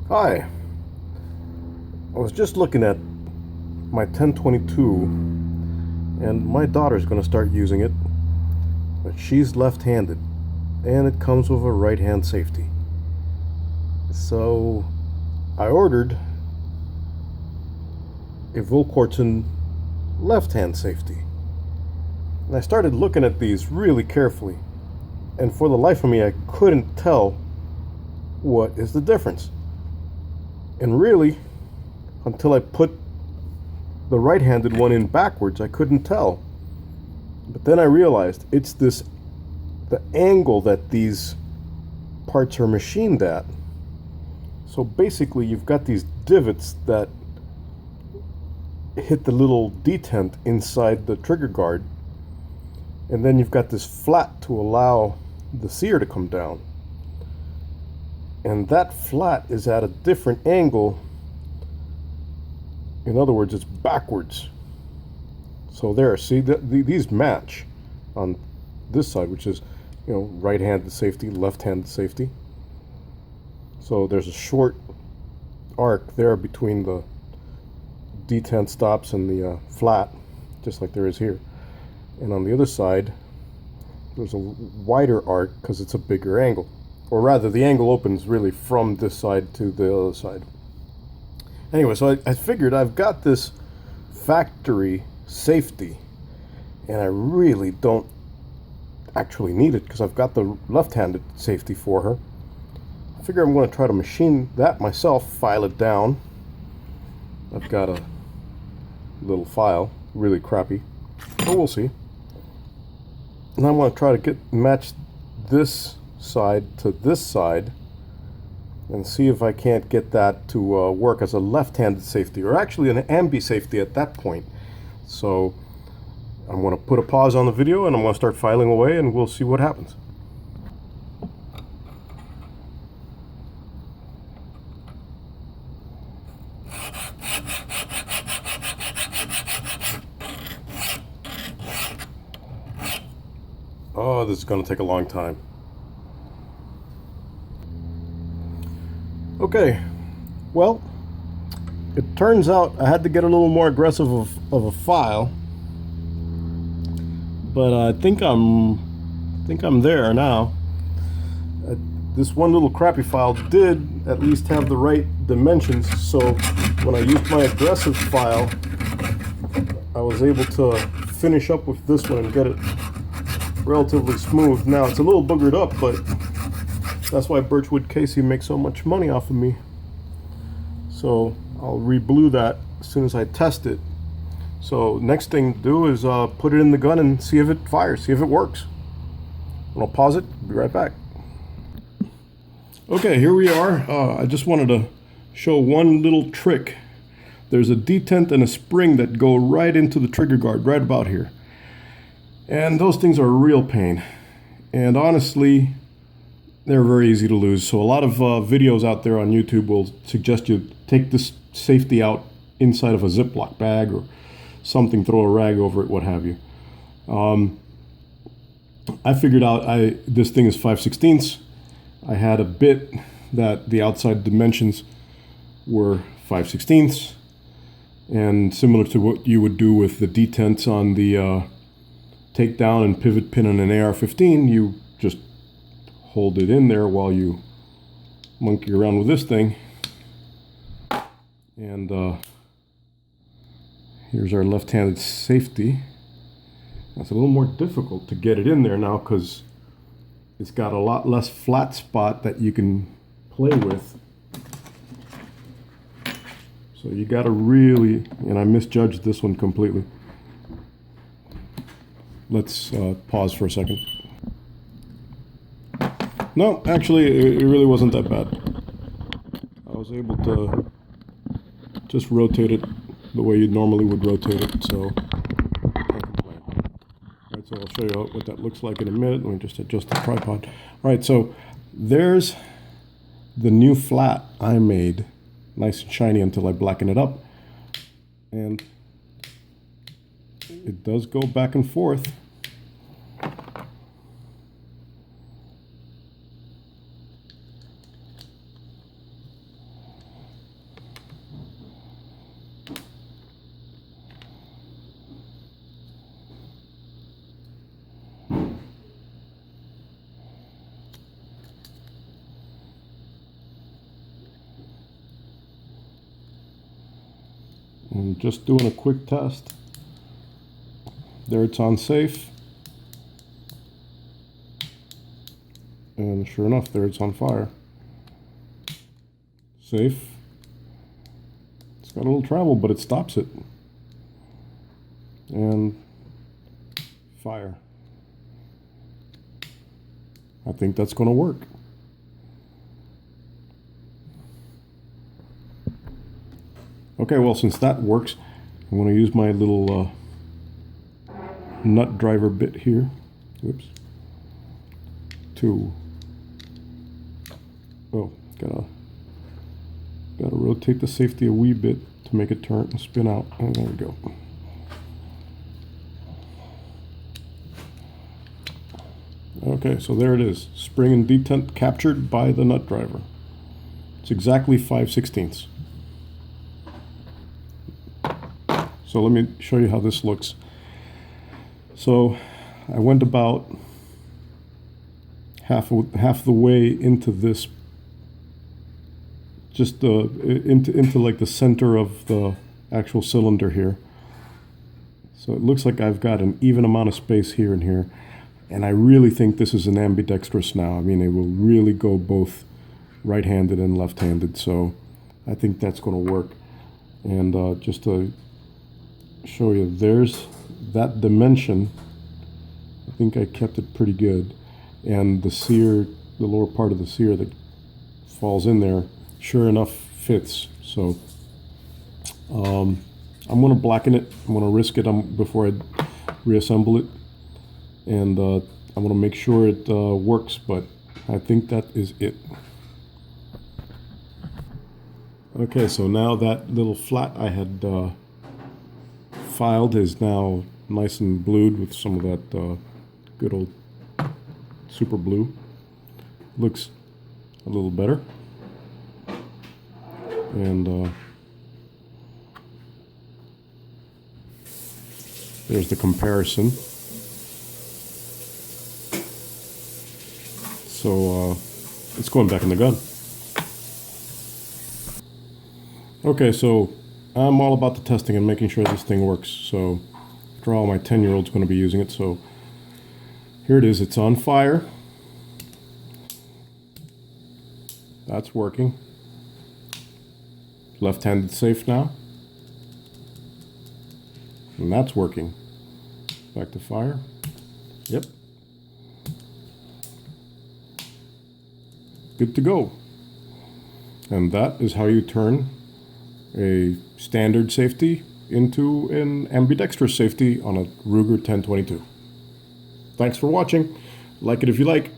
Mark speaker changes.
Speaker 1: Hi, I was just looking at my 1022 and my daughter's going to start using it, but she's left-handed and it comes with a right-hand safety. So I ordered a Volquartsen left-hand safety. And I started looking at these really carefully, and for the life of me I couldn't tell what is the difference. And really, until I put the right-handed one in backwards, I couldn't tell. But then I realized it's the angle that these parts are machined at. So basically you've got these divots that hit the little detent inside the trigger guard, and then you've got this flat to allow the sear to come down. And that flat is at a different angle. In other words, it's backwards. So there, see, these match on this side, which is, right-handed safety, left-handed safety. So there's a short arc there between the detent stops and the flat, just like there is here. And on the other side, there's a wider arc because it's a bigger angle. Or rather, the angle opens really from this side to the other side. Anyway, so I figured I've got this factory safety, and I really don't actually need it because I've got the left-handed safety for her. I figure I'm going to try to machine that myself, file it down. I've got a little file, really crappy, but we'll see. And I'm going to try to match this side to this side and see if I can't get that to work as a left-handed safety, or actually an Ambi safety at that point. So I'm going to put a pause on the video and I'm going to start filing away and we'll see what happens. Oh, this is going to take a long time. Okay, well, it turns out I had to get a little more aggressive of a file, but I think I'm there now. This one little crappy file did at least have the right dimensions, so when I used my aggressive file, I was able to finish up with this one and get it relatively smooth. Now it's a little boogered up, but that's why Birchwood Casey makes so much money off of me. So I'll re-blue that as soon as I test it. So next thing to do is put it in the gun and see if it fires, see if it works. And I'll pause it, be right back. Okay, here we are. I just wanted to show one little trick. There's a detent and a spring that go right into the trigger guard, right about here. And those things are a real pain. And honestly, they're very easy to lose. So a lot of videos out there on YouTube will suggest you take this safety out inside of a Ziploc bag or something, throw a rag over it, what have you. I figured out this thing is 5/16. I had a bit that the outside dimensions were 5/16, and similar to what you would do with the detents on the takedown and pivot pin on an AR-15, you just hold it in there while you monkey around with this thing. And here's our left-handed safety. It's a little more difficult to get it in there now because it's got a lot less flat spot that you can play with. So you got to really, and I misjudged this one completely. Let's pause for a second. No, actually, it really wasn't that bad. I was able to just rotate it the way you normally would rotate it, so can't complain. Alright, so I'll show you what that looks like in a minute. Let me just adjust the tripod. Alright, so there's the new flat I made, nice and shiny until I blacken it up. And it does go back and forth. And just doing a quick test. There it's on safe. And sure enough, there it's on fire. Safe. It's got a little travel, but it stops it. And fire. I think that's going to work. Okay, well, since that works, I'm going to use my little nut driver bit here. Oops. Gotta rotate the safety a wee bit to make it turn and spin out. And there we go. Okay, so there it is. Spring and detent captured by the nut driver. It's exactly 5/16. So let me show you how this looks. So I went about half the way into this, just into like the center of the actual cylinder here. So it looks like I've got an even amount of space here and here. And I really think this is an ambidextrous now. I mean, it will really go both right-handed and left-handed. So I think that's going to work. And just to show you, there's that dimension. I think I kept it pretty good. And the sear, the lower part of the sear that falls in there, sure enough fits. So I'm going to blacken it. I'm going to risk it before I reassemble it. And I'm going to make sure it works, but I think that is it. Okay, so now that little flat I had filed is now nice and blued with some of that good old super blue. Looks a little better. And there's the comparison. So it's going back in the gun. Okay, so I'm all about the testing and making sure this thing works. So after all, my 10-year-old's going to be using it. So here it is. It's on fire. That's working. Left-handed safe now. And that's working. Back to fire. Yep. Good to go. And that is how you turn a standard safety into an ambidextrous safety on a Ruger 1022. Thanks for watching. Like it if you like.